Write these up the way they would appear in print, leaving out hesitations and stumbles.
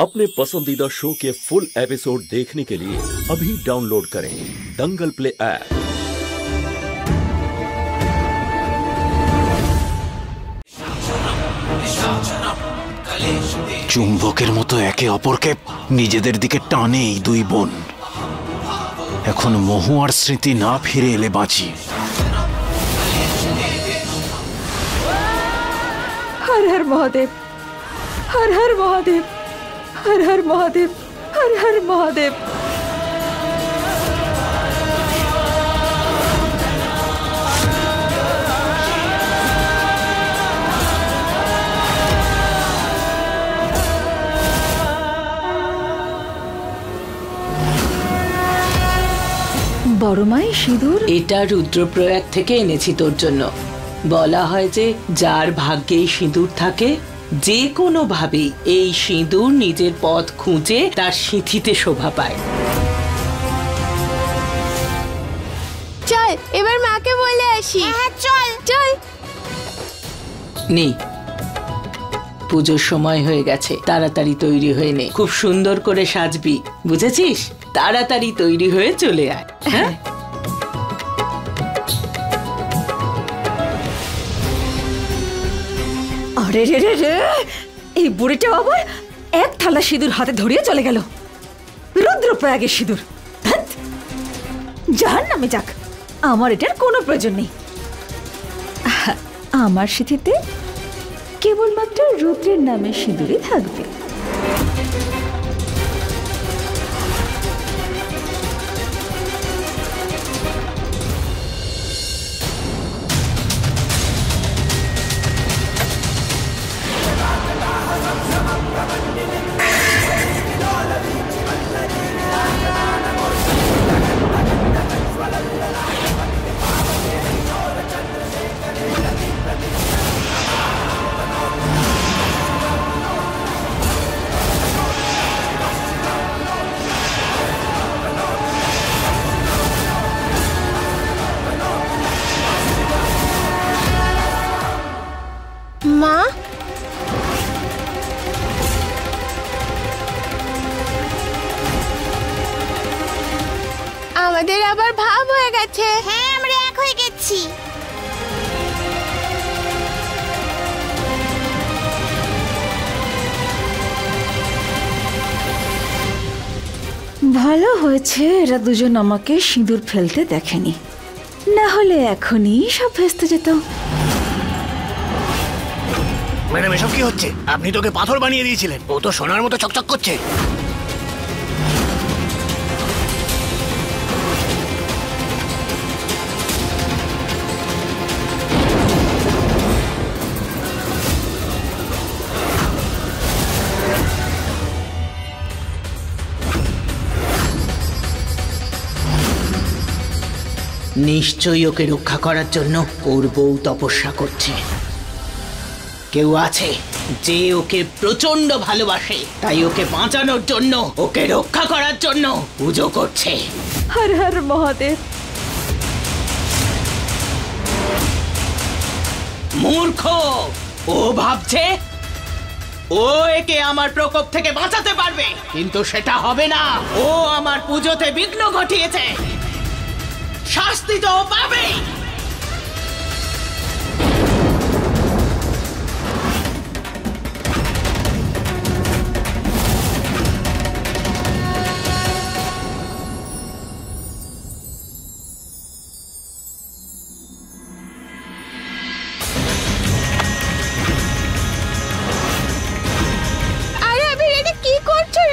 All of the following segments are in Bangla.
अपने पसंदीदा शो के फुल एपिसोड देखने के लिए अभी डाउनलोड करें दंगल प्ले ऐप। চুম্বকের মতো একে অপরকে নিজেদের দিকে টানে এই দুই বোন। এখন মহুয়ার স্মৃতি না ফিরে এলে বাঁচি। हर हर महादेव, हर हर महादेव, हर हर महादेव, हर हर महादेव। বড় মাই সিঁদুর? এটা রুদ্রপ্রয়াগ থেকে এনেছি তোর জন্য। বলা হয় যে যার ভাগ্যে সিঁদুর থাকে যে কোনো ভাবে এই সিঁদুর নিজের পথ খুঁজে তার সিঁথিতে শোভা পায়। চল এবার মাকে বলে আসি। হ্যাঁ চল চল। নেই, পুজোর সময় হয়ে গেছে, তাড়াতাড়ি তৈরি হয়ে নে। খুব সুন্দর করে সাজবি, বুঝেছিস? তাড়াতাড়ি তৈরি হয়ে চলে আয়। হ্যাঁ আরে রে রে রে, এই বুড়িটা আবার এক থালা সিঁদুর হাতে ধরিয়ে চলে গেল। রুদ্রপ্রয়াগের সিঁদুর, যার নামে যাক, আমার এটার কোনো প্রয়োজন নেই। আমার সিঁথিতে কেবলমাত্র রুদ্রের নামে সিঁদুরই থাকবে। মা, আমাদের আবার ভাব হয়ে গেছে। হ্যাঁ আমরা এক হয়ে গেছি। ভালো হয়েছে এরা দুজন আমাকে সিঁদুর ফেলতে দেখেনি, না হলে এখনই সব ভেস্তে যেত। ম্যাডাম এসব কি হচ্ছে? আপনি তোকে পাথর বানিয়ে দিয়েছিলেন, ও তো সোনার মতো চকচক করছে। নিশ্চয়ই ওকে রক্ষা করার জন্য ওর বউ তপস্যা করছে। কেউ আছে যে ওকে প্রচন্ড ভালোবাসে, তাই ওকে বাঁচানোর জন্য, ওকে রক্ষা করার জন্য পুজো করছে। হর হর মহাদেব। মূর্খ, ও ভাবছে ও একে আমার প্রকোপ থেকে বাঁচাতে পারবে, কিন্তু সেটা হবে না। ও আমার পুজোতে বিঘ্ন ঘটিয়েছে, শাস্তি তো ও পাবেই।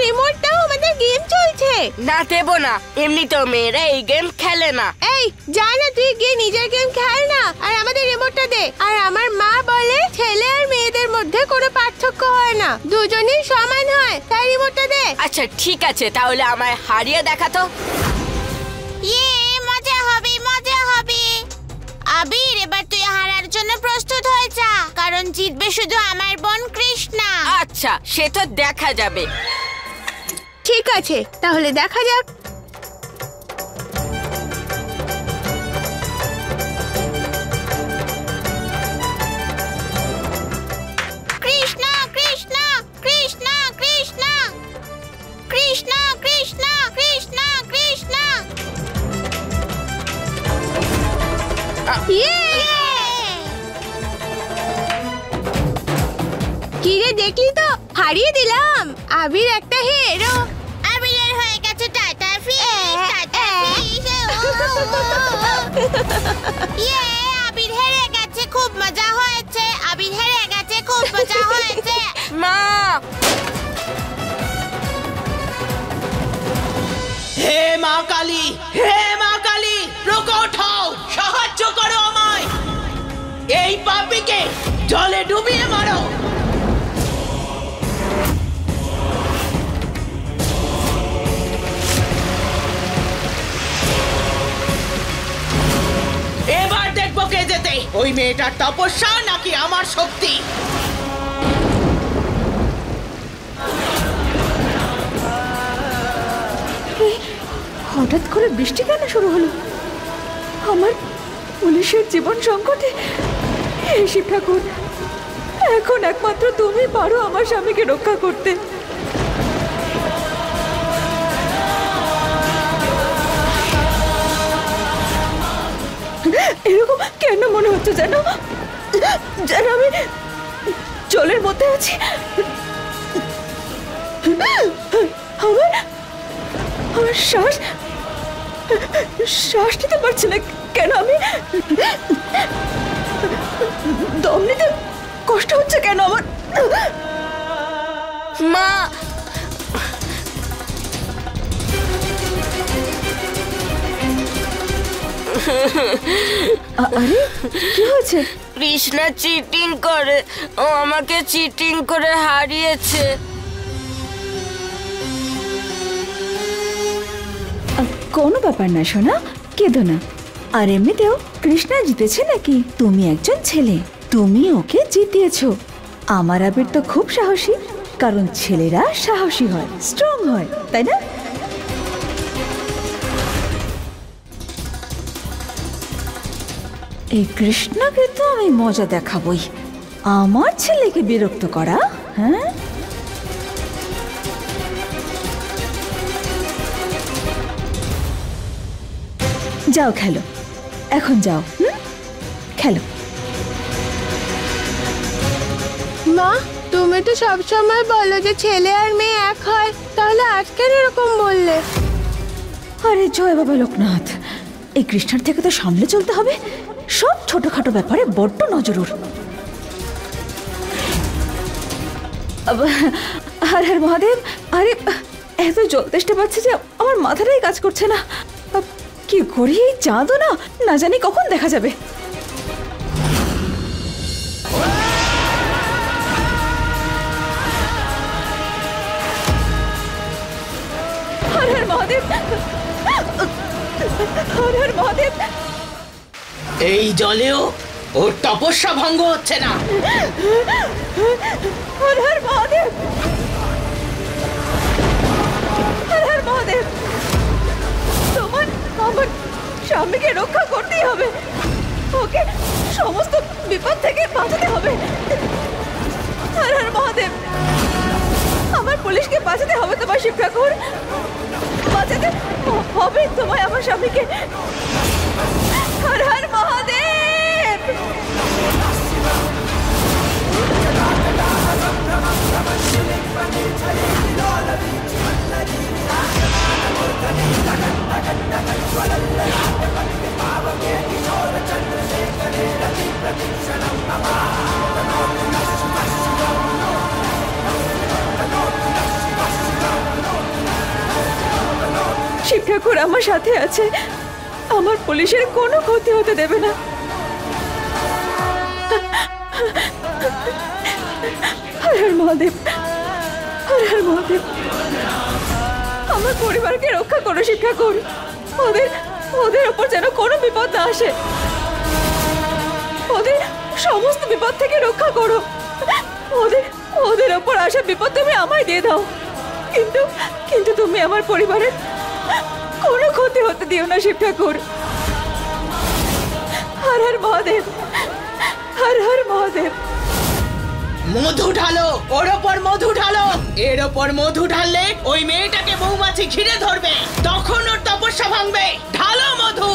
রিমোটটাও আমাদের গেম চলছে। না দেবো না, এমনিতেও মেয়েরা এই গেম খেলে না। এই যা না, তুই গিয়ে নিজের গেম খেল না, আর আমাদের রিমোটটা দে। আর আমার মা বলে ছেলে আর মেয়েদের মধ্যে কোনো পার্থক্য হয় না, দুজনেই সমান হয়, তাই রিমোটটা দে। আচ্ছা ঠিক আছে, তাহলে আমায় হারিয়ে দেখাতো। মজা হবে, মজা হবে। আবির, এবার তুই হারার জন্য প্রস্তুত হয়ে যা, কারণ জিতবে শুধু আমার বোন কৃষ্ণা। আচ্ছা সে তো দেখা যাবে। ঠিক আছে, তাহলে দেখা যাক। কৃষ্ণা কৃষ্ণা কৃষ্ণা কৃষ্ণা কিরে দেখলি তো, হারিয়ে দিলাম। আবির একটা হিরো। আবিরের হয়ে গেছে টাটা ফিশ, টাটা ফিশ। আবির হেরে গেছে, খুব মজা হয়েছে। আবির হেরে গেছে, খুব মজা হয়েছে। মা হে মা কালী, হে মা কালী, প্রকট হও, সাহায্য করো আমায়। এই পাপীকে জলে ডুবিয়ে মারো। এবার দেখবো কে যেতে, ওই মেয়েটার তপস্যা নাকি আমার শক্তি। হঠাৎ করে বৃষ্টি কেন শুরু হলো? আমার পুলিশের জীবন সংকটে। হে শিব ঠাকুর, এখন একমাত্র তুমি পারো আমার স্বামীকে রক্ষা করতে। এরকম কেন মনে হচ্ছে যেন যেন আমি জলের মধ্যে আছি। আমার শ্বাস নিতে পারছি না কেন? আমি দম নিতে কষ্ট হচ্ছে কেন আমার? মা আরে কি হয়েছে? কৃষ্ণা চিটিং করে, ও আমাকে চিটিং করে হারিয়েছে। কোনো ব্যাপার না সোনা, কেঁদো না। আর এমনিতেও কৃষ্ণা জিতেছে নাকি? তুমি একজন ছেলে, তুমি ওকে জিতিয়েছো। আমার আবির তো খুব সাহসী, কারণ ছেলেরা সাহসী হয়, স্ট্রং হয়, তাই না? এই কৃষ্ণাকে তো আমি মজা দেখাবই। আমার ছেলেকে বিরক্ত করা, হ্যাঁ? যাও খেলো, এখন যাও, খেলো। মা, তুমি তো সবসময় বলো যে ছেলে আর মেয়ে এক হয়, তাহলে আজ কেন এরকম বললে? আরে জয় বাবা লোকনাথ, এই কৃষ্ণার থেকে তো সামলে চলতে হবে। সব ছোটখাটো ব্যাপারে বড্ড নজর ওর। হর হর মহাদেব। আরে এত জল তেষ্টা পাচ্ছে যে আমার মাথাটাই কাজ করছে না। কি করি, এই চাঁদও না জানি কখন দেখা যাবে। হর হর মহাদেব, হর হর মহাদেব। এই জলেও ওর তপস্যা ভঙ্গ হচ্ছে না। হর হর মহাদেব, হর হর মহাদেব। তোমার আমার স্বামীকে রক্ষা করতেই হবে, ওকে সমস্ত বিপদ থেকে বাঁচাতে হবে। হর হর মহাদেব, আমার পুলিশকে বাঁচাতে হবে তোমার শিব ঠাকুর, বাঁচাতে হবে তোমায় আমার স্বামীকে। হর হর মহাদেব। শিব ঠাকুর আমার সাথে আছে, আমার পুলিশের কোনো ক্ষতি হতে দেবে না। হর হর মহাদেব, হর হর মহাদেব। আমার পরিবারকে রক্ষা করো শিব ঠাকুর, ওদের ওপর যেন কোনো বিপদ না আসে, ওদের সমস্ত বিপদ থেকে রক্ষা করো। ওদের ওপর আসা বিপদ তুমি আমায় দিয়ে দাও, কিন্তু তুমি আমার পরিবারের কোনো ক্ষতি হতে দিও না শিব ঠাকুর। হর হর মহাদেব, হর হর মহাদেব। মধু ঢালো, ওর ওপর মধু ঢালো। এর ওপর মধু ঢাললে ওই মেয়েটাকে মৌমাছি ঘিরে ধরবে, তখন ওর তপস্যা ভাঙবে। ঢালো মধু।